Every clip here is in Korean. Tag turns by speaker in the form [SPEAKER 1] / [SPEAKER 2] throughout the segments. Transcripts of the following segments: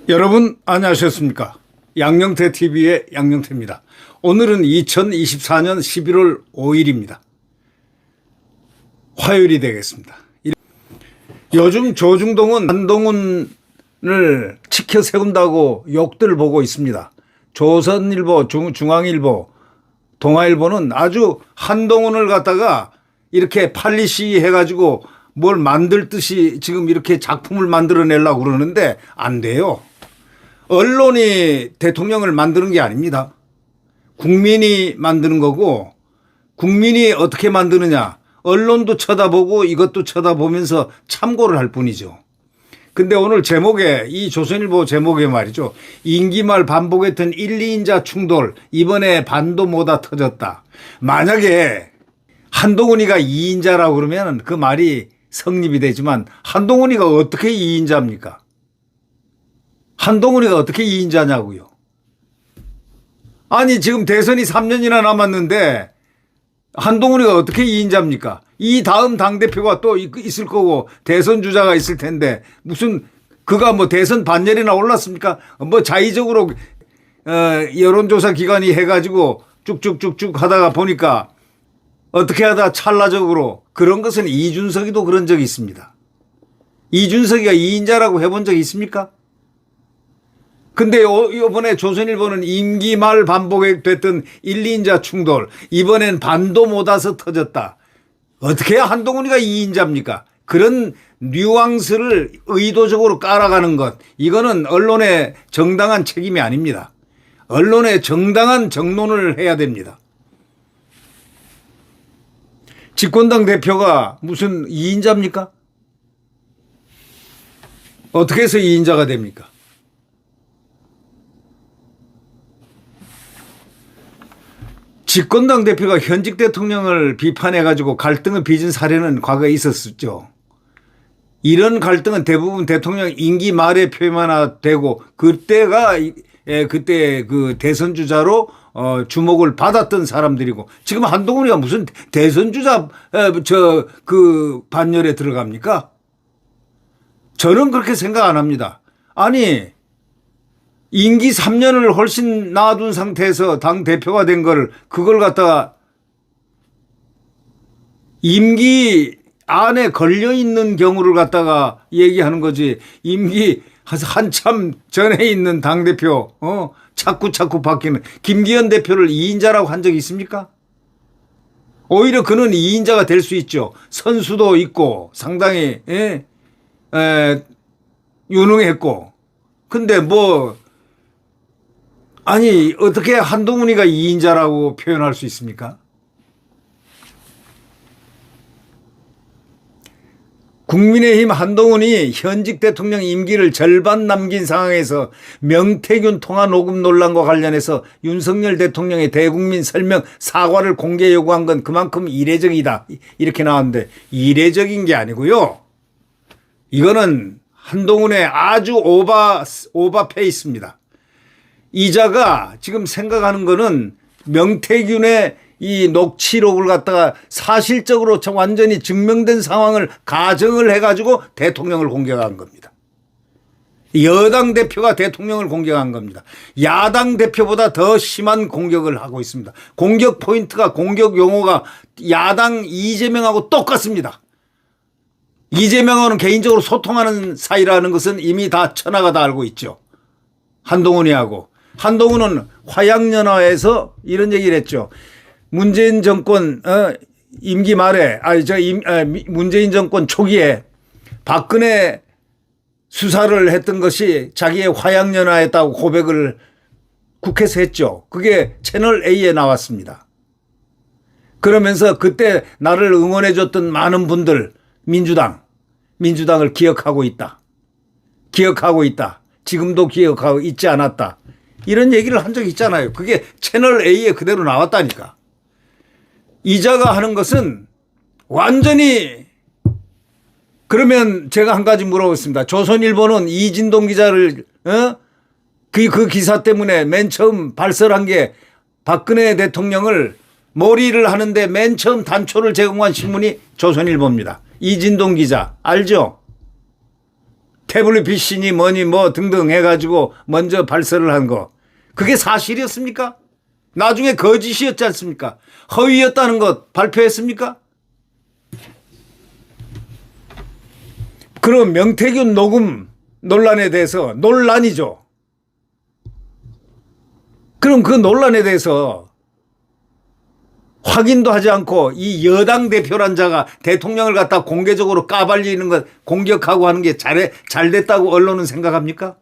[SPEAKER 1] 여러분 안녕하셨습니까? 양영태 TV의 양영태입니다. 오늘은 2024년 11월 5일입니다. 화요일이 되겠습니다. 요즘 조중동은 한동훈을 치켜 세운다고 욕들 보고 있습니다. 조선일보, 중앙일보, 동아일보는 아주 한동훈을 갖다가 이렇게 팔리시 해가지고 뭘 만들듯이 지금 이렇게 작품을 만들어내려고 그러는데 안 돼요. 언론이 대통령을 만드는 게 아닙니다. 국민이 만드는 거고, 국민이 어떻게 만드느냐, 언론도 쳐다보고 이것도 쳐다보면서 참고를 할 뿐이죠. 근데 오늘 제목에, 이 조선일보 제목에 말이죠, 임기 말 반복했던 1, 2인자 충돌, 이번에 반도 못다 터졌다. 만약에 한동훈이가 2인자라고 그러면 그 말이 성립이 되지만 한동훈이가 어떻게 2인자입니까? 한동훈이가 어떻게 2인자냐고요. 아니 지금 대선이 3년이나 남았는데 한동훈이가 어떻게 2인자입니까? 이 다음 당대표가 또 있을 거고 대선 주자가 있을 텐데 무슨 그가 뭐 대선 반열이나 올랐습니까? 뭐 자의적으로 여론조사 기관이 해가지고 쭉쭉쭉쭉 하다가 보니까 어떻게 하다 찰나적으로 그런 것은 이준석이도 그런 적이 있습니다. 이준석이가 2인자라고 해본 적이 있습니까? 근데 이번에 조선일보는 임기 말 반복됐던 1, 2인자 충돌, 이번엔 반도 못 와서 터졌다. 어떻게 해야 한동훈이가 2인자입니까? 그런 뉘앙스를 의도적으로 깔아가는 것, 이거는 언론의 정당한 책임이 아닙니다. 언론의 정당한 정론을 해야 됩니다. 집권당 대표가 무슨 2인자입니까? 어떻게 해서 2인자가 됩니까? 집권당 대표가 현직 대통령을 비판해가지고 갈등을 빚은 사례는 과거에 있었죠. 이런 갈등은 대부분 대통령 임기 말에 표현되고 그때가 그때 그 대선 주자로 주목을 받았던 사람들이고 지금 한동훈이가 무슨 대선 주자 그 반열에 들어갑니까? 저는 그렇게 생각 안 합니다. 아니 임기 3년을 훨씬 놔둔 상태에서 당 대표가 된 걸 그걸 갖다가 임기 안에 걸려 있는 경우를 갖다가 얘기하는 거지. 임기 한참 전에 있는 당 대표 자꾸 바뀌는 김기현 대표를 2인자라고 한 적이 있습니까? 오히려 그는 2인자가 될 수 있죠. 선수도 있고 상당히 유능했고. 근데 뭐 아니 어떻게 한동훈이가 2인자라고 표현할 수 있습니까? 국민의힘 한동훈이 현직 대통령 임기를 절반 남긴 상황에서 명태균 통화 녹음 논란과 관련해서 윤석열 대통령의 대국민 설명 사과를 공개 요구한 건 그만큼 이례적이다. 이렇게 나왔는데 이례적인 게 아니고요. 이거는 한동훈의 아주 오바 페이스입니다. 이자가 지금 생각하는 거는 명태균의 이 녹취록을 갖다가 사실적으로 완전히 증명된 상황을 가정을 해가지고 대통령을 공격한 겁니다. 여당 대표가 대통령을 공격한 겁니다. 야당 대표보다 더 심한 공격을 하고 있습니다. 공격 포인트가 공격 용어가 야당 이재명하고 똑같습니다. 이재명하고는 개인적으로 소통하는 사이라는 것은 이미 다 천하가 다 알고 있죠. 한동훈이하고. 한동훈은 화양연화에서 이런 얘기를 했죠. 문재인 정권 임기 말에 문재인 정권 초기에 박근혜 수사를 했던 것이 자기의 화양연화였다고 고백을 국회에서 했죠. 그게 채널 A에 나왔습니다. 그러면서 그때 나를 응원해 줬던 많은 분들 민주당을 기억하고 있다. 지금도 기억하고 있지 않았다. 이런 얘기를 한 적이 있잖아요. 그게 채널 A에 그대로 나왔다니까. 이자가 하는 것은 완전히 그러면 제가 한 가지 물어보겠습니다. 조선일보는 이진동 기자를 그 기사 때문에 맨 처음 발설한 게 박근혜 대통령을 몰이를 하는데 맨 처음 단초를 제공한 신문이 조선일보입니다. 이진동 기자 알죠? 태블릿 PC니 뭐니 뭐 등등 해가지고 먼저 발설을 한 거. 그게 사실이었습니까? 나중에 거짓이었지 않습니까? 허위였다는 것 발표했습니까? 그럼 명태균 녹음 논란에 대해서 논란이죠. 그럼 그 논란에 대해서 확인도 하지 않고 이 여당 대표란 자가 대통령을 갖다 공개적으로 까발리는 것 공격하고 하는 게 잘 됐다고 언론은 생각합니까?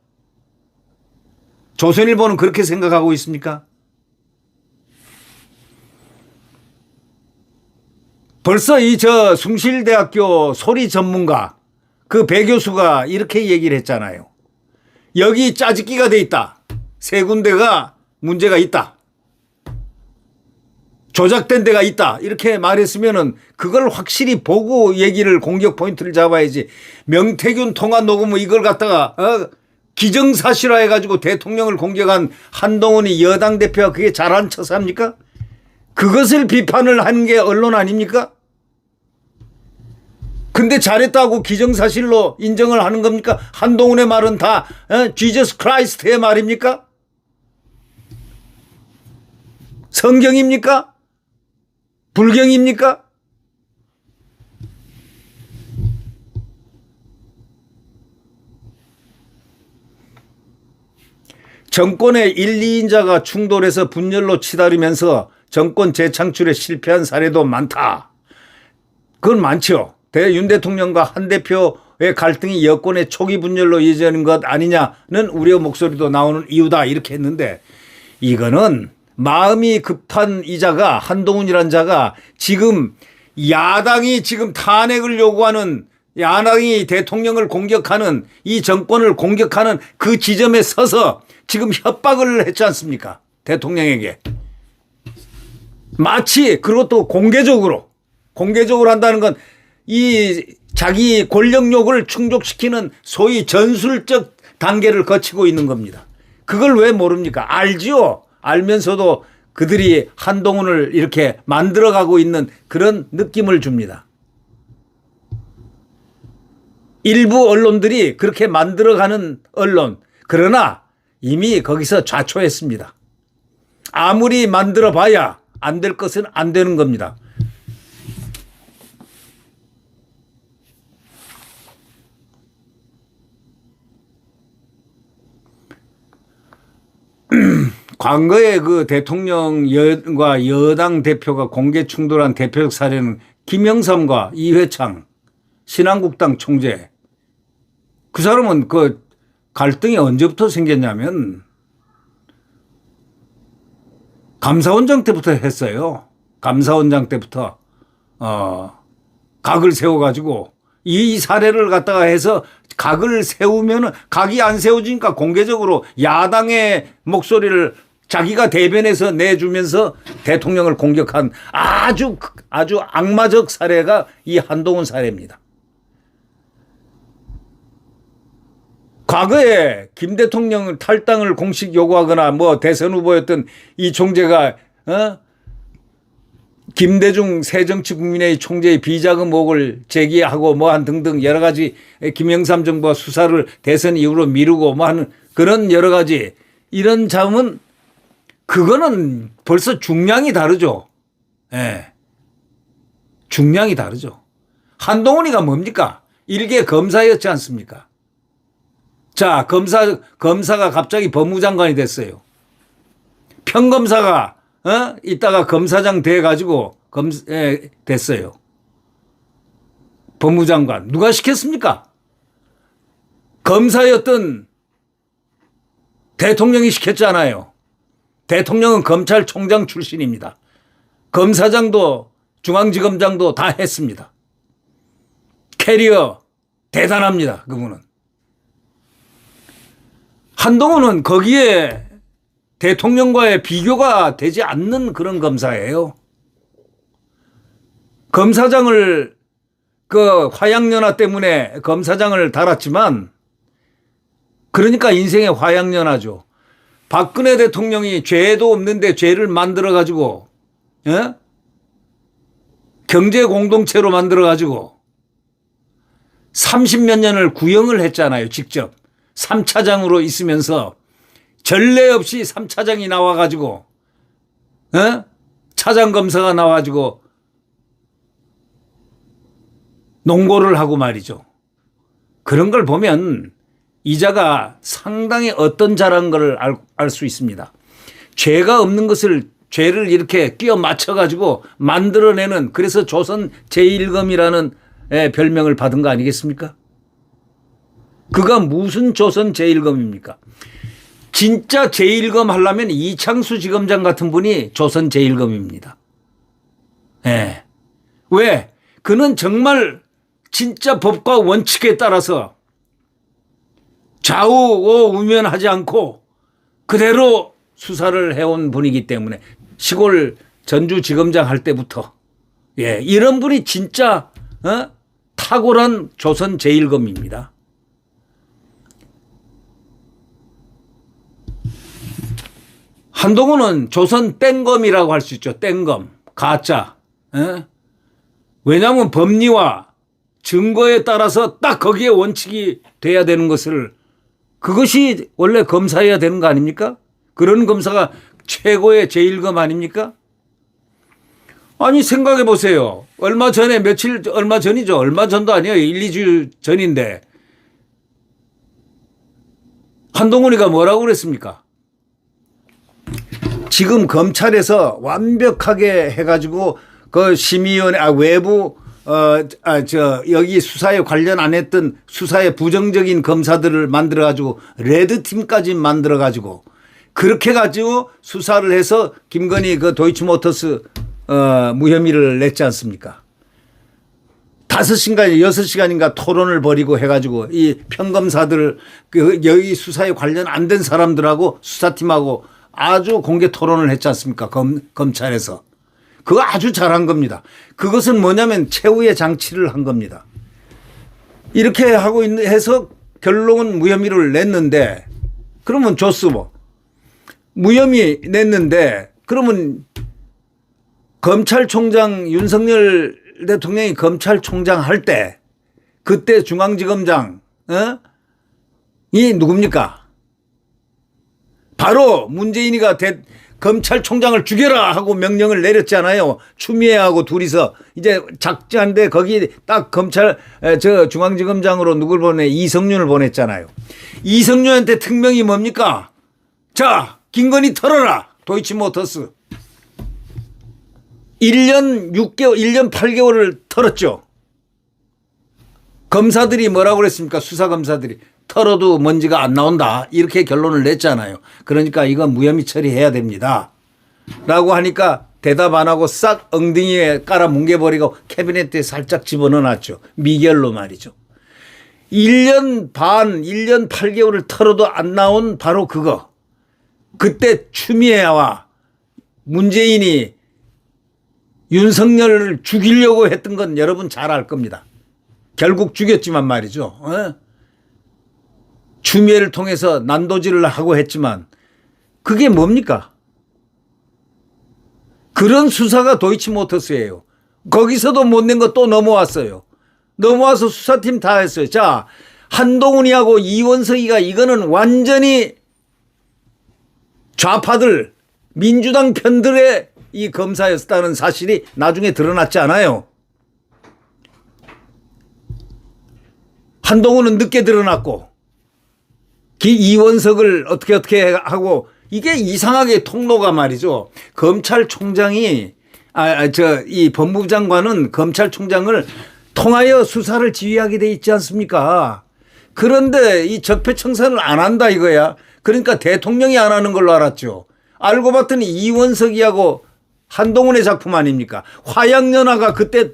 [SPEAKER 1] 조선일보는 그렇게 생각하고 있습니까? 벌써 숭실대학교 소리 전문가 그 배 교수가 이렇게 얘기를 했잖아요. 여기 짜집기가 돼 있다. 세 군데가 문제가 있다. 조작된 데가 있다. 이렇게 말했으면은 그걸 확실히 보고 얘기를 공격 포인트를 잡아야지. 명태균 통화 녹음 이걸 갖다가 기정사실화 해가지고 대통령을 공격한 한동훈이 여당 대표가 그게 잘한 처사입니까? 그것을 비판을 하는 게 언론 아닙니까? 근데 잘했다고 기정사실로 인정을 하는 겁니까? 한동훈의 말은 다 지저스 크라이스트의 말입니까? 성경입니까? 불경입니까? 정권의 1, 2인자가 충돌해서 분열로 치달으면서 정권 재창출에 실패한 사례도 많다. 그건 많죠. 윤 대통령과 한 대표의 갈등이 여권의 초기 분열로 이어지는 것 아니냐는 우려 목소리도 나오는 이유다 이렇게 했는데 이거는 마음이 급한 이자가 한동훈이란 자가 지금 야당이 지금 탄핵을 요구하는 야당이 대통령을 공격하는 이 정권을 공격하는 그 지점에 서서 지금 협박을 했지 않습니까? 대통령에게. 마치 그것도 공개적으로 한다는 건 이 자기 권력욕을 충족시키는 소위 전술적 단계를 거치고 있는 겁니다. 그걸 왜 모릅니까? 알지요. 알면서도 그들이 한동훈을 이렇게 만들어가고 있는 그런 느낌을 줍니다. 일부 언론들이 그렇게 만들어가는 언론. 그러나 이미 거기서 좌초했습니다. 아무리 만들어 봐야 안 될 것은 안 되는 겁니다. 과거에 그 대통령과 여당 대표가 공개 충돌한 대표적 사례는 김영삼과 이회창 신한국당 총재. 그 사람은 그 갈등이 언제부터 생겼냐면 감사원장 때부터 했어요. 감사원장 때부터 각을 세워가지고 이 사례를 갖다가 해서 각을 세우면은 각이 안 세워지니까 공개적으로 야당의 목소리를 자기가 대변해서 내주면서 대통령을 공격한 아주 악마적 사례가 이 한동훈 사례입니다. 과거에 김 대통령 탈당을 공식 요구하거나 뭐 대선 후보였던 이 총재가 김대중 새정치국민회의 총재의 비자금 의혹을 제기하고 뭐한 등등 여러 가지 김영삼 정부가 수사를 대선 이후로 미루고 뭐 하는 그런 여러 가지 이런 점은 그거는 벌써 중량이 다르죠. 예. 중량이 다르죠. 한동훈이가 뭡니까? 일개 검사였지 않습니까? 자, 검사가 갑자기 법무장관이 됐어요. 평검사가 이따가 검사장 돼가지고 됐어요. 법무장관. 누가 시켰습니까? 검사였던 대통령이 시켰잖아요. 대통령은 검찰총장 출신입니다. 검사장도 중앙지검장도 다 했습니다. 캐리어 대단합니다. 그분은. 한동훈은 거기에 대통령과의 비교가 되지 않는 그런 검사예요. 검사장을 그 화양연화 때문에 검사장을 달았지만 그러니까 인생의 화양연화죠. 박근혜 대통령이 죄도 없는데 죄를 만들어 가지고 예? 경제 공동체로 만들어 가지고 30몇 년을 구형을 했잖아요. 직접 3차장으로 있으면서 전례 없이 3차장이 나와 가지고 차장 검사가 나와 가지고 농고를 하고 말이죠. 그런 걸 보면 이자가 상당히 어떤 자란 걸 알 수 있습니다. 죄가 없는 것을 죄를 이렇게 끼워 맞춰 가지고 만들어내는, 그래서 조선 제1검이라는 별명을 받은 거 아니겠습니까? 그가 무슨 조선 제1검입니까? 진짜 제1검 하려면 이창수 지검장 같은 분이 조선 제1검입니다. 예. 왜? 그는 정말 진짜 법과 원칙에 따라서 좌우우면하지 않고 그대로 수사를 해온 분이기 때문에, 시골 전주지검장 할 때부터 이런 분이 진짜 탁월한 조선 제1검입니다. 한동훈은 조선 땡검이라고 할 수 있죠. 땡검, 가짜. 왜냐하면 법리와 증거에 따라서 딱 거기에 원칙이 돼야 되는 것을, 그것이 원래 검사여야 되는 거 아닙니까? 그런 검사가 최고의 제1검 아닙니까? 아니 생각해 보세요. 얼마 전이죠. 얼마 전도 아니에요. 1, 2주 전인데 한동훈이가 뭐라고 그랬습니까? 지금 검찰에서 완벽하게 해가지고 그 심의위원회 외부 여기 수사에 관련 안 했던 수사에 부정적인 검사들을 만들어 가지고 레드팀까지 만들어 가지고 그렇게 가지고 수사를 해서 김건희 그 도이치모터스 무혐의를 냈지 않습니까? 5시간인가 6시간인가 토론을 벌이고 해가지고 이 평검사들 여기 수사에 관련 안 된 사람들하고 수사팀하고 아주 공개 토론을 했지 않습니까? 검찰에서. 그거 아주 잘한 겁니다. 그것은 뭐냐면 최후의 장치를 한 겁니다. 이렇게 하고 해서 결론은 무혐의를 냈는데, 그러면 좋소 뭐. 무혐의 냈는데 그러면 검찰총장 윤석열 대통령이 검찰총장 할 때 그때 중앙지검장 이 누굽니까? 바로 문재인이가 검찰총장을 죽여라 하고 명령을 내렸잖아요. 추미애하고 둘이서 이제 작전한데 거기 딱 중앙지검장으로 누굴 이성윤을 보냈잖아요. 이성윤한테 특명이 뭡니까? 자, 김건희 털어라. 도이치모터스. 1년 6개월, 1년 8개월을 털었죠. 검사들이 뭐라고 그랬습니까? 수사검사들이. 털어도 먼지가 안 나온다. 이렇게 결론을 냈잖아요. 그러니까 이건 무혐의 처리해야 됩니다. 라고 하니까 대답 안 하고 싹 엉덩이에 깔아 뭉개버리고 캐비넷에 살짝 집어넣어 놨죠. 미결로 말이죠. 1년 반, 1년 8개월을 털어도 안 나온 바로 그거. 그때 추미애와 문재인이 윤석열을 죽이려고 했던 건 여러분 잘 알 겁니다. 결국 죽였지만 말이죠. 추미애를 통해서 난도질을 하고 했지만 그게 뭡니까? 그런 수사가 도이치모터스예요. 거기서도 못 낸 거 또 넘어왔어요. 넘어와서 수사팀 다 했어요. 자, 한동훈이하고 이원석이가 이거는 완전히 좌파들 민주당 편들의 이 검사였다는 사실이 나중에 드러났지 않아요. 한동훈은 늦게 드러났고 이원석을 어떻게 하고 이게 이상하게 통로가 말이죠. 검찰총장이 이 법무부 장관은 검찰총장을 통하여 수사를 지휘하게 돼 있지 않습니까? 그런데 이 적폐청산을 안 한다 이거야. 그러니까 대통령이 안 하는 걸로 알았죠. 알고 봤더니 이원석이하고 한동훈의 작품 아닙니까? 화양연화가 그때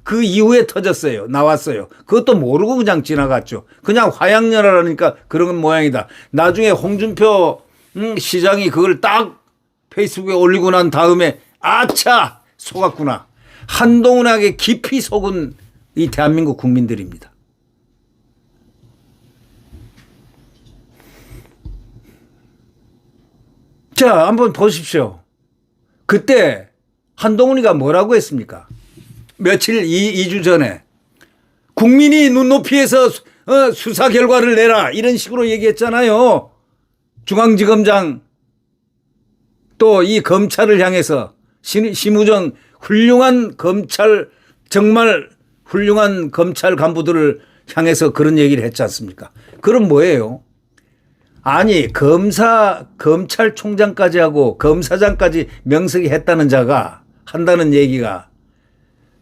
[SPEAKER 1] 그 이후에 터졌어요. 나왔어요. 그것도 모르고 그냥 지나갔죠. 그냥 화양연화라니까 그런 모양이다. 나중에 홍준표 시장이 그걸 딱 페이스북에 올리고 난 다음에 아차 속았구나. 한동훈에게 깊이 속은 이 대한민국 국민들입니다. 자, 한번 보십시오. 그때 한동훈이가 뭐라고 했습니까? 며칠 2주 전에 국민이 눈높이에서 수사 결과를 내라 이런 식으로 얘기했잖아요. 중앙지검장 또 이 검찰을 향해서 심우정 훌륭한 검찰 정말 훌륭한 검찰 간부들을 향해서 그런 얘기를 했지 않습니까? 그럼 뭐예요? 아니 검찰총장까지 하고 검사장까지 명색이 했다는 자가 한다는 얘기가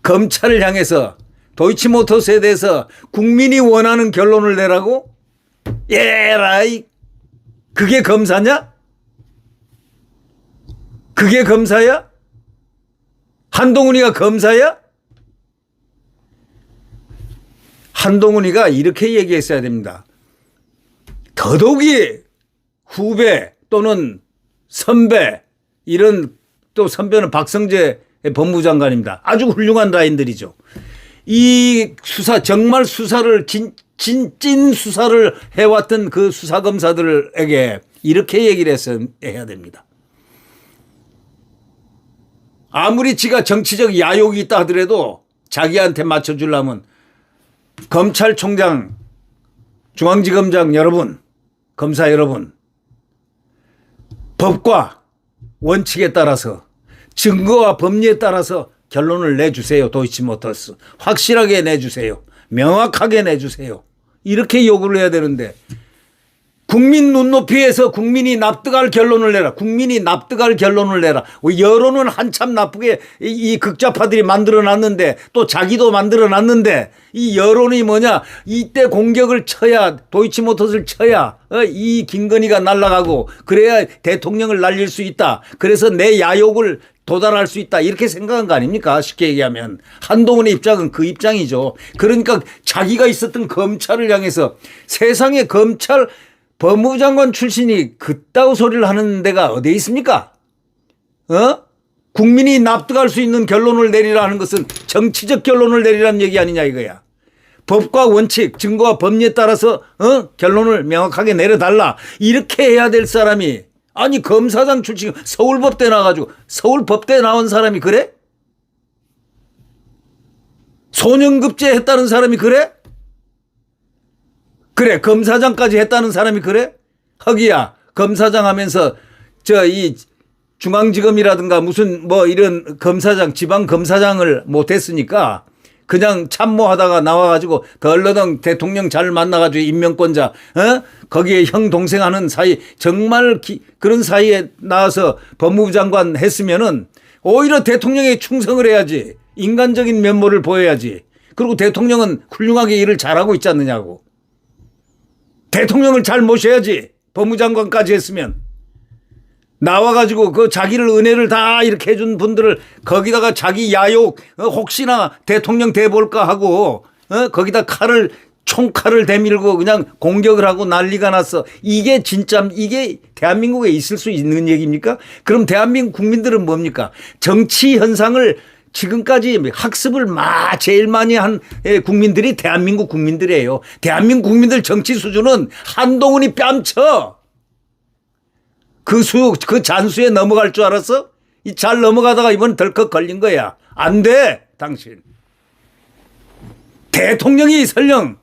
[SPEAKER 1] 검찰을 향해서 도이치모터스에 대해서 국민이 원하는 결론을 내라고? 예라이 그게 검사냐? 그게 검사야? 한동훈이가 검사야? 한동훈이가 이렇게 얘기했어야 됩니다. 더더욱이 후배 또는 선배 이런 또 선배는 박성재 법무장관입니다. 아주 훌륭한 라인들이죠. 이 수사 정말 수사를 찐 수사를 해왔던 그 수사검사들에게 이렇게 얘기를 해야 됩니다. 아무리 지가 정치적 야욕이 있다 하더라도 자기한테 맞춰주려면 검찰총장, 중앙지검장 여러분, 검사 여러분, 법과 원칙에 따라서 증거와 법리에 따라서 결론을 내주세요. 도이치모터스. 확실하게 내주세요. 명확하게 내주세요. 이렇게 요구를 해야 되는데 국민 눈높이에서 국민이 납득할 결론을 내라. 국민이 납득할 결론을 내라. 여론은 한참 나쁘게 이 극좌파들이 만들어놨는데 또 자기도 만들어놨는데 이 여론이 뭐냐. 이때 공격을 쳐야 도이치모터스를 쳐야 이 김건희가 날아가고 그래야 대통령을 날릴 수 있다. 그래서 내 야욕을 도달할 수 있다. 이렇게 생각한 거 아닙니까? 쉽게 얘기하면. 한동훈의 입장은 그 입장이죠. 그러니까 자기가 있었던 검찰을 향해서 세상에 검찰 법무장관 출신이 그따구 소리를 하는 데가 어디에 있습니까? 국민이 납득할 수 있는 결론을 내리라는 것은 정치적 결론을 내리라는 얘기 아니냐 이거야. 법과 원칙, 증거와 법리에 따라서 결론을 명확하게 내려달라. 이렇게 해야 될 사람이 아니 검사장 출신 서울법대 나와가지고 서울법대 나온 사람이 그래? 소년급제 했다는 사람이 그래? 그래 검사장까지 했다는 사람이 그래? 허기야 검사장 하면서 이 중앙지검이라든가 무슨 뭐 이런 검사장 지방검사장을 못했으니까 그냥 참모하다가 나와가지고 덜러덩 대통령 잘 만나가지고 임명권자 거기에 형 동생 하는 사이 정말 그런 사이에 나와서 법무부 장관 했으면은 오히려 대통령에 충성을 해야지. 인간적인 면모를 보여야지. 그리고 대통령은 훌륭하게 일을 잘하고 있지 않느냐고. 대통령을 잘 모셔야지. 법무장관까지 했으면. 나와가지고 그 자기를 은혜를 다 이렇게 해준 분들을 거기다가 자기 야욕 혹시나 대통령 돼볼까 하고 거기다 총칼을 대밀고 그냥 공격을 하고 난리가 났어. 이게 진짜 이게 대한민국에 있을 수 있는 얘기입니까? 그럼 대한민국 국민들은 뭡니까? 정치 현상을 지금까지 학습을 제일 많이 한 국민들이 대한민국 국민들이에요. 대한민국 국민들 정치 수준은 한동훈이 뺨쳐. 그 잔수에 넘어갈 줄 알았어? 잘 넘어가다가 이번 덜컥 걸린 거야. 안 돼, 당신. 대통령이 설령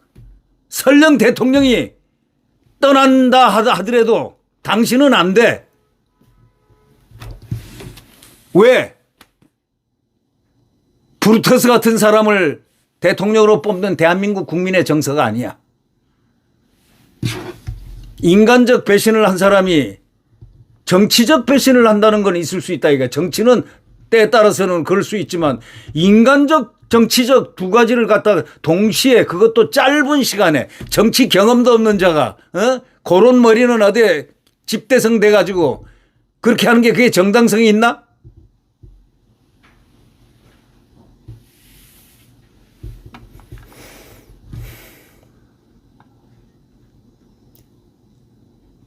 [SPEAKER 1] 대통령이 떠난다 하더라도 당신은 안 돼. 왜? 브루터스 같은 사람을 대통령으로 뽑는 대한민국 국민의 정서가 아니야. 인간적 배신을 한 사람이 정치적 배신을 한다는 건 있을 수 있다. 이거 정치는 때에 따라서는 그럴 수 있지만 인간적 정치적 두 가지를 갖다가 동시에 그것도 짧은 시간에 정치 경험도 없는 자가 그런 머리는 어디에 집대성 돼가지고 그렇게 하는 게 그게 정당성이 있나?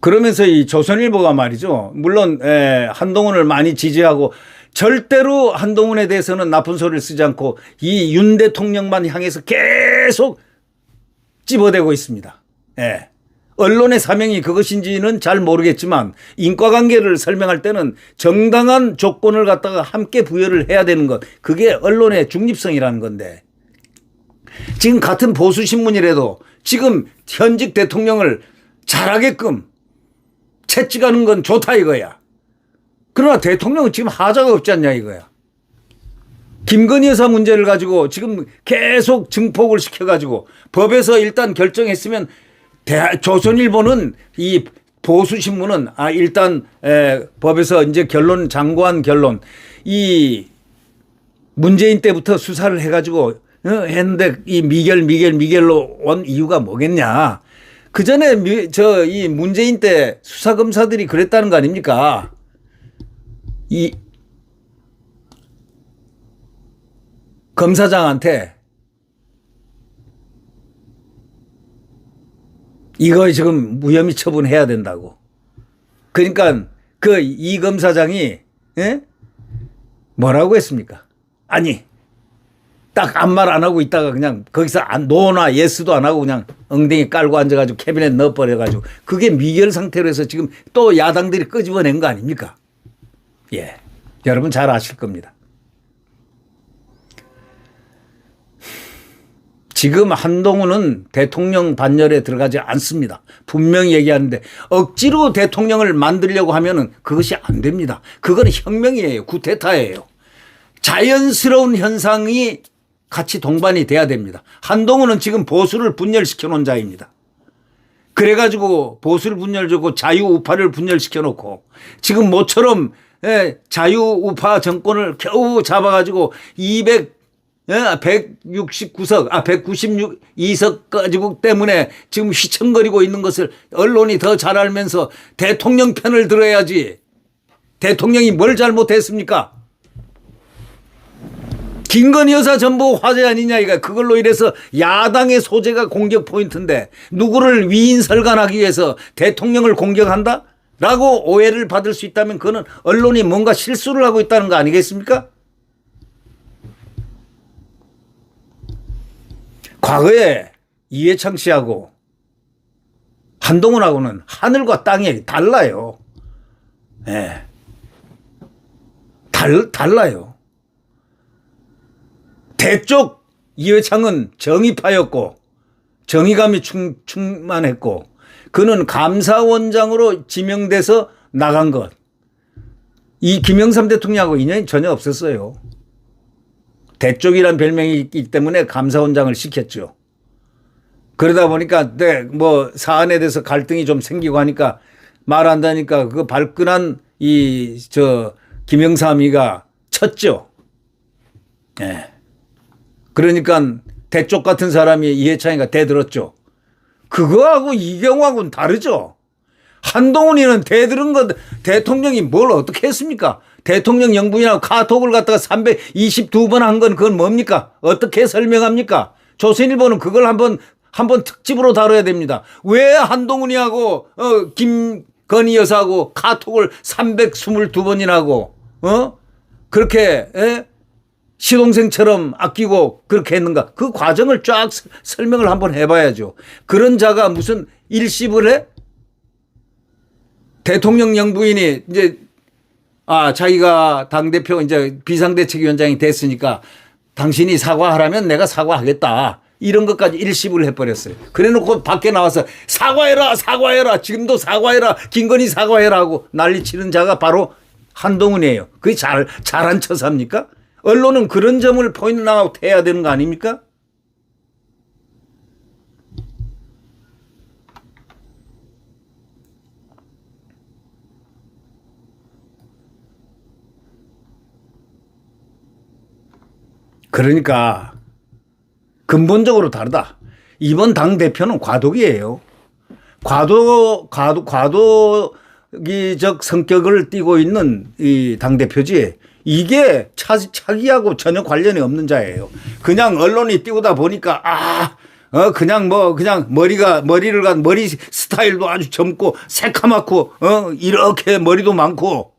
[SPEAKER 1] 그러면서 이 조선일보가 말이죠. 물론 한동훈을 많이 지지하고 절대로 한동훈에 대해서는 나쁜 소리를 쓰지 않고 이 윤 대통령만 향해서 계속 집어대고 있습니다. 언론의 사명이 그것인지는 잘 모르겠지만 인과관계를 설명할 때는 정당한 조건을 갖다가 함께 부여를 해야 되는 것. 그게 언론의 중립성이라는 건데 지금 같은 보수신문이라도 지금 현직 대통령을 잘하게끔 채찍하는 건 좋다 이거야. 그러나 대통령은 지금 하자가 없지 않냐 이거야. 김건희 여사 문제를 가지고 지금 계속 증폭을 시켜가지고 법에서 일단 결정했으면 조선일보는 이 보수신문은 일단 법에서 이제 결론 장고한 결론 이 문재인 때부터 수사를 해가지고 했는데 이 미결로 온 이유가 뭐겠냐. 그 전에 이 문재인 때 수사검사들이 그랬다는 거 아닙니까? 이 검사장한테 이거 지금 무혐의 처분해야 된다고. 그러니까 그 이 검사장이 뭐라고 했습니까? 아니 딱 아무 말 안 하고 있다가 그냥 거기서 노나 예스도 안 하고 그냥 엉덩이 깔고 앉아가지고 캐비넷 넣어버려가지고 그게 미결 상태로 해서 지금 또 야당들이 끄집어낸 거 아닙니까? 예, 여러분 잘 아실 겁니다. 지금 한동훈은 대통령 반열에 들어가지 않습니다. 분명히 얘기하는데 억지로 대통령을 만들려고 하면은 그것이 안 됩니다. 그건 혁명이에요. 쿠데타예요. 자연스러운 현상이 같이 동반이 돼야 됩니다. 한동훈은 지금 보수를 분열시켜 놓은 자입니다. 그래가지고 보수를 분열주고 자유우파를 분열시켜 놓고 지금 모처럼 자유우파 정권을 겨우 잡아가지고 169석, 196석 가지고 때문에 지금 휘청거리고 있는 것을 언론이 더 잘 알면서 대통령 편을 들어야지. 대통령이 뭘 잘못했습니까? 김건희 여사 전부 화제 아니냐 이거. 그걸로 인해서 야당의 소재가 공격 포인트인데 누구를 위인설관하기 위해서 대통령을 공격한다? 라고 오해를 받을 수 있다면 그거는 언론이 뭔가 실수를 하고 있다는 거 아니겠습니까? 과거에 이해창 씨하고 한동훈하고는 하늘과 땅이 달라요. 예. 달라요. 대쪽 이해창은 정의파였고 정의감이 충만했고 그는 감사원장으로 지명돼서 나간 것. 이 김영삼 대통령하고 인연이 전혀 없었어요. 대쪽이란 별명이 있기 때문에 감사원장을 시켰죠. 그러다 보니까 뭐 사안에 대해서 갈등이 좀 생기고 하니까 말한다니까 그 발끈한 김영삼이가 쳤죠. 예. 그러니까 대쪽 같은 사람이 이해창이가 대들었죠. 그거하고 이경호하고는 다르죠. 한동훈이는 대들은 것 대통령이 뭘 어떻게 했습니까? 대통령 영부인하고 카톡을 갖다가 322번 한 건 그건 뭡니까? 어떻게 설명합니까? 조선일보는 그걸 한번 특집으로 다뤄야 됩니다. 왜 한동훈이하고 김건희 여사하고 카톡을 322번이나 하고 그렇게 시동생처럼 아끼고 그렇게 했는가? 그 과정을 쫙 설명을 한번 해봐야죠. 그런 자가 무슨 일십을 해? 대통령 영부인이 이제 자기가 당대표 이제 비상대책위원장이 됐으니까 당신이 사과하라면 내가 사과하겠다. 이런 것까지 일십을 해버렸어요. 그래 놓고 밖에 나와서 사과해라. 지금도 사과해라. 김건희 사과해라 하고 난리 치는 자가 바로 한동훈이에요. 그게 잘한 처사입니까? 언론은 그런 점을 포인트 아웃 해야 되는 거 아닙니까? 그러니까 근본적으로 다르다. 이번 당대표는 과도기예요. 과도기적 성격을 띠고 있는 이 당대표지 이게 차기하고 전혀 관련이 없는 자예요. 그냥 언론이 띄우다 보니까 그냥 머리 스타일도 아주 젊고 새카맣고 이렇게 머리도 많고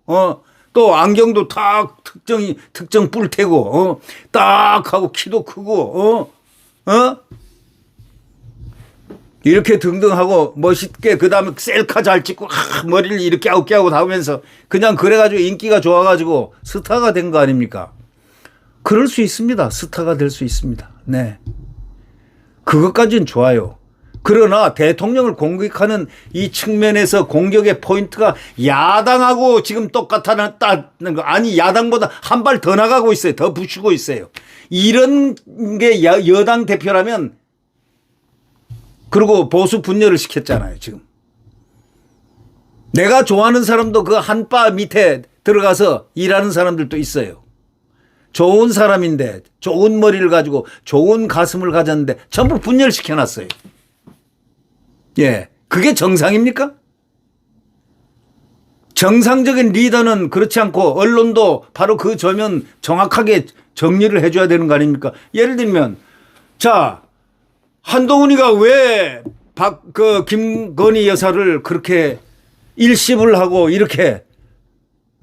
[SPEAKER 1] 또 안경도 딱 특정 뿔테고 딱 하고 키도 크고 이렇게 등등하고 멋있게 그다음에 셀카 잘 찍고 머리를 이렇게 아웃게하고 다니면서 그냥 그래가지고 인기가 좋아가지고 스타가 된 거 아닙니까? 그럴 수 있습니다. 스타가 될 수 있습니다. 네. 그것까지는 좋아요. 그러나 대통령을 공격하는 이 측면에서 공격의 포인트가 야당하고 지금 똑같다는 거 아니 야당보다 한 발 더 나가고 있어요. 더 부추고 있어요. 이런 게 여당 대표라면 그리고 보수 분열을 시켰잖아요. 지금. 내가 좋아하는 사람도 그 한 바 밑에 들어가서 일하는 사람들도 있어요. 좋은 사람인데 좋은 머리를 가지고 좋은 가슴을 가졌는데 전부 분열시켜놨어요. 예, 그게 정상입니까? 정상적인 리더는 그렇지 않고 언론도 바로 그 점은 정확하게 정리를 해줘야 되는 거 아닙니까? 예를 들면 자 한동훈이가 왜 김건희 여사를 그렇게 일십을 하고 이렇게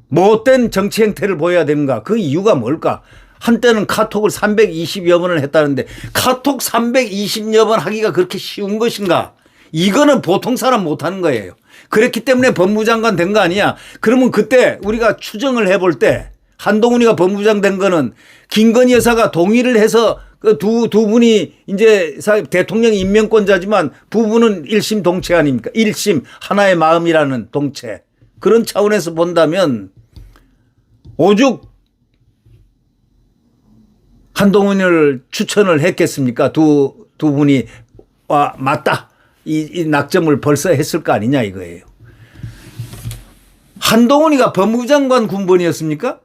[SPEAKER 1] 못된 정치 행태를 보여야 되는가? 그 이유가 뭘까? 한때는 카톡을 320여 번을 했다는데 카톡 320여 번 하기가 그렇게 쉬운 것인가? 이거는 보통 사람 못하는 거예요. 그랬기 때문에 법무장관 된 거 아니야. 그러면 그때 우리가 추정을 해볼 때 한동훈이가 법무장 된 거는 김건희 여사가 동의를 해서 그 두 분이 이제 대통령 임명권자지만 부부는 일심 동체 아닙니까? 일심 하나의 마음이라는 동체. 그런 차원에서 본다면 오죽 한동훈을 추천을 했겠습니까? 두 분이 맞다. 이 낙점을 벌써 했을 거 아니냐 이거예요. 한동훈이가 법무장관 군번이었습니까?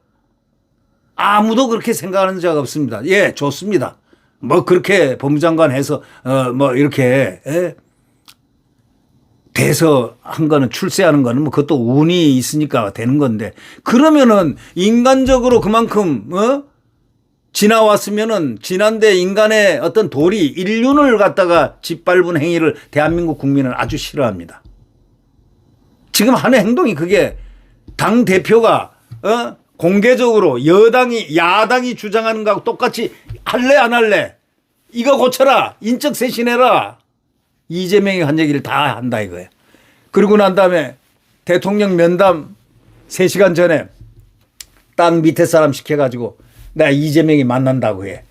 [SPEAKER 1] 아무도 그렇게 생각하는 적 없습니다. 예, 좋습니다. 뭐 그렇게 법무장관 해서 뭐 이렇게 돼서 한 거는 출세하는 거는 뭐 그것도 운이 있으니까 되는 건데 그러면은 인간적으로 그만큼 지나왔으면은 지난데 인간의 어떤 도리 인륜을 갖다가 짓밟은 행위를 대한민국 국민은 아주 싫어합니다. 지금 하는 행동이 그게 당 대표가 공개적으로 야당이 주장하는 거하고 똑같이 할래 안 할래 이거 고쳐라 인적 쇄신해라 이재명이 한 얘기를 다 한다 이거예요. 그러고 난 다음에 대통령 면담 3시간 전에 땅 밑에 사람 시켜가지고 나 이재명이 만난다고 해.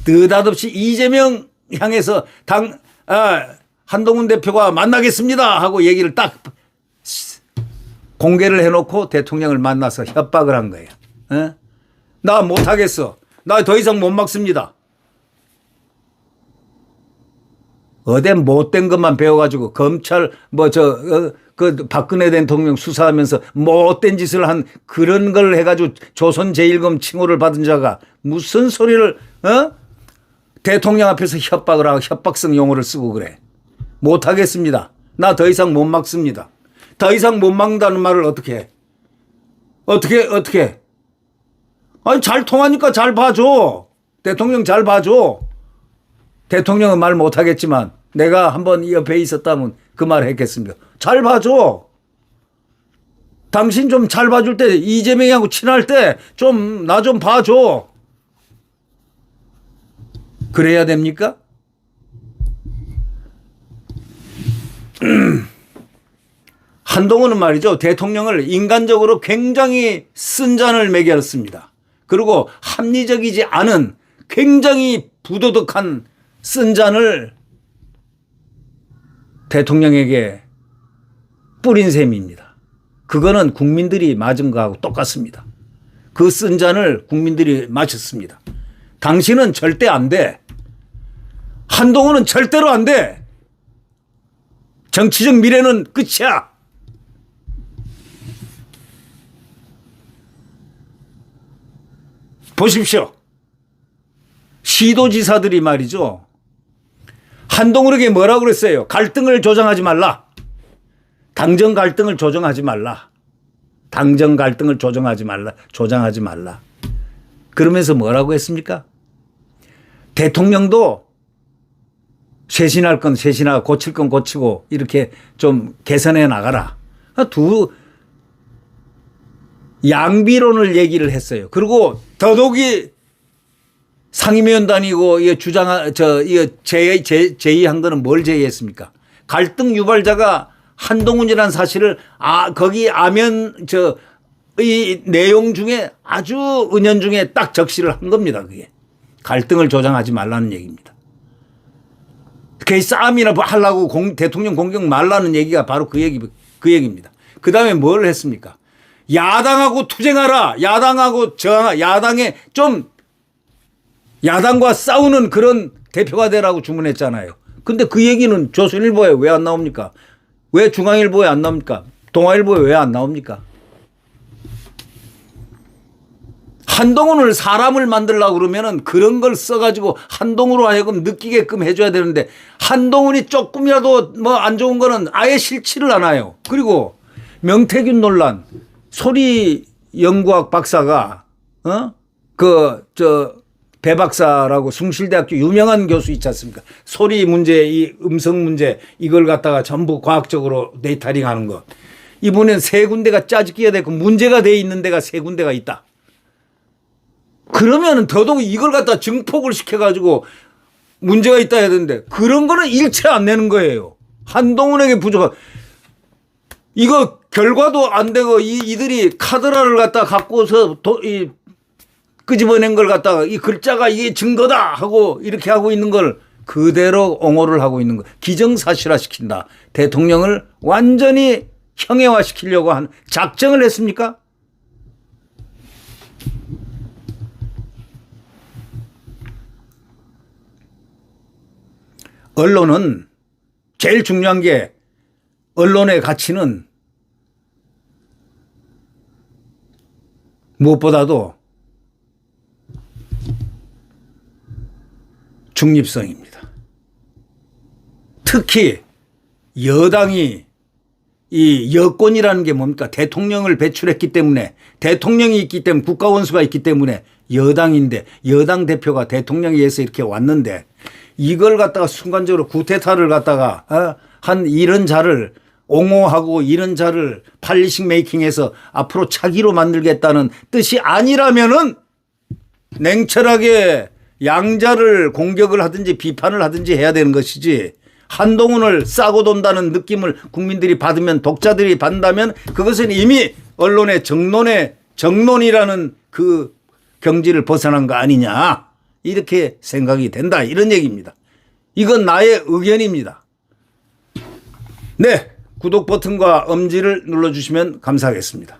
[SPEAKER 1] 느닷없이 이재명 향해서 한동훈 대표가 만나겠습니다 하고 얘기를 딱 공개를 해놓고 대통령을 만나서 협박을 한 거예요. 나 못하겠어. 나 더 이상 못 막습니다. 어딘 못된 것만 배워가지고 검찰 그 박근혜 대통령 수사하면서 못된 짓을 한 그런 걸 해가지고 조선 제1검 칭호를 받은 자가 무슨 소리를 대통령 앞에서 협박을 하고 협박성 용어를 쓰고 그래. 못하겠습니다. 나 더 이상 못 막습니다. 더 이상 못 막는다는 말을 어떻게 해? 어떻게 아니 잘 통하니까 잘 봐줘. 대통령 잘 봐줘. 대통령은 말 못하겠지만 내가 한번 옆에 있었다면 그 말 했겠습니다. 잘 봐줘. 당신 좀 잘 봐줄 때 이재명하고 친할 때 좀 나 좀 봐줘. 그래야 됩니까? 한동훈은 말이죠. 대통령을 인간적으로 굉장히 쓴 잔을 먹였습니다. 그리고 합리적이지 않은 굉장히 부도덕한 쓴 잔을 대통령에게 뿌린 셈입니다. 그거는 국민들이 맞은 거하고 똑같습니다. 그 쓴 잔을 국민들이 마셨습니다. 당신은 절대 안 돼. 한동훈은 절대로 안 돼. 정치적 미래는 끝이야. 보십시오. 시도지사들이 말이죠. 한동훈에게 뭐라고 그랬어요? 갈등을 조정하지 말라. 당정 갈등을 조정하지 말라. 당정 갈등을 조정하지 말라. 그러면서 뭐라고 했습니까? 대통령도 쇄신할 건 쇄신하고 고칠 건 고치고 이렇게 좀 개선해 나가라. 두 양비론을 얘기를 했어요. 그리고 더더욱이 상임위원단이고 제의한 거는 뭘 제의했습니까? 갈등 유발자가 한동훈이라는 사실을 거기 이 내용 중에 아주 은연중에 딱 적시를 한 겁니다. 그게 갈등을 조장하지 말라는 얘기입니다. 그 싸움이나 하려고 대통령 공격 말라는 얘기가 바로 그 얘기입니다. 그 다음에 뭘 했습니까? 야당하고 투쟁하라. 야당하고 저항하라. 야당과 싸우는 그런 대표가 되라고 주문했잖아요. 근데 그 얘기는 조선일보에 왜 안 나옵니까? 왜 중앙일보에 안 나옵니까? 동아일보에 왜 안 나옵니까? 한동훈을 사람을 만들려고 그러면은 그런 걸 써가지고 한동훈으로 하여금 느끼게끔 해줘야 되는데 한동훈이 조금이라도 안 좋은 거는 아예 싫지를 않아요. 그리고 명태균 논란 소리 연구학 박사가 배 박사라고 숭실대학교 유명한 교수 있지 않습니까? 소리 문제, 이 음성 문제 이걸 갖다가 전부 과학적으로 데이터링 하는 것. 이번엔 3군데가 짜집기가 됐고 문제가 돼 있는 데가 3군데가 있다. 그러면은 더더욱 이걸 갖다 증폭을 시켜가지고 문제가 있다 해야 되는데 그런 거는 일체 안 내는 거예요. 한동훈에게 부족한. 이거 결과도 안 되고 이들이 카드라를 갖다 갖고서 끄집어낸 걸 갖다가 이 글자가 이게 증거다 하고 이렇게 하고 있는 걸 그대로 옹호를 하고 있는 거. 기정사실화 시킨다. 대통령을 완전히 형해화 시키려고 한 작정을 했습니까? 언론은 제일 중요한 게 언론의 가치는 무엇보다도 중립성입니다. 특히 여당이 이 여권이라는 게 뭡니까? 대통령을 배출했기 때문에 대통령이 있기 때문에 국가원수가 있기 때문에 여당인데 여당 대표가 대통령에 의해서 이렇게 왔는데 이걸 갖다가 순간적으로 구테타를 갖다가 한 이런 자를 옹호하고 이런 자를 팔리식 메이킹해서 앞으로 차기로 만들겠다는 뜻이 아니라면은 냉철하게 양자를 공격을 하든지 비판을 하든지 해야 되는 것이지 한동훈을 싸고 돈다는 느낌을 국민들이 받으면 독자들이 받는다면 그것은 이미 언론의 정론이라는 그 경지를 벗어난 거 아니냐 이렇게 생각이 된다 이런 얘기입니다. 이건 나의 의견입니다. 네, 구독 버튼과 엄지를 눌러주시면 감사하겠습니다.